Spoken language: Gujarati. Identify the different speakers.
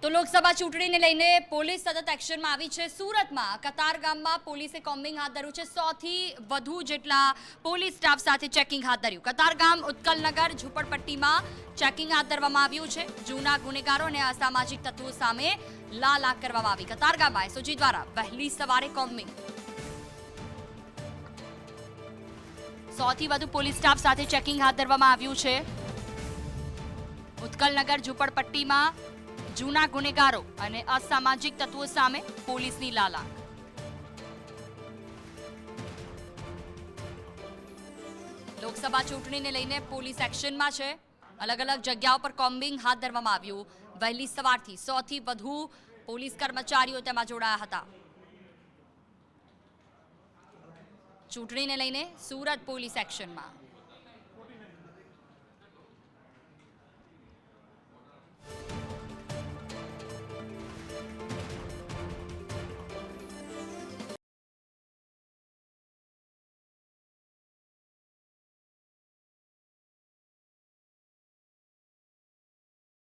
Speaker 1: તો લોકસભા ચૂંટણીને લઈને પોલીસ સતત એક્શનમાં આવી છે। સુરતમાં કતારગામમાં પોલીસે કોમ્બિંગ હાથ ધર્યું છે। 100 થી વધુ જેટલા પોલીસ સ્ટાફ સાથે ચેકિંગ હાથ ધર્યું। કતારગામ ઉત્કલનગર ઝુંપડપટ્ટીમાં ચેકિંગ હાથ ધરવામાં આવ્યું છે। જૂના ગુનેગારો અને અસામાજિક તત્વો સામે લાલ આંખ કરવામાં આવી। કતારગામમાં એસઓજી દ્વારા વહેલી સવારે કોમ્બિંગ 100 થી વધુ પોલીસ સ્ટાફ સાથે ચેકિંગ હાથ ધરવામાં આવ્યું છે। ઉત્કલનગર ઝુંપડપટ્ટીમાં જૂના ગુનેગારો અને અસામાજિક તત્વો સામે પોલીસની લાલ આંખ। લોકસભા ચૂંટણીને લઈને પોલીસ એક્શનમાં છે। અલગ અલગ જગ્યાઓ પર કોમ્બિંગ હાથ ધરવામાં આવ્યું। વહેલી સવારથી 100 થી વધુ પોલીસ કર્મચારીઓ તેમાં જોડાયા હતા। ચૂંટણીને લઈને સુરત પોલીસ એક્શનમાં।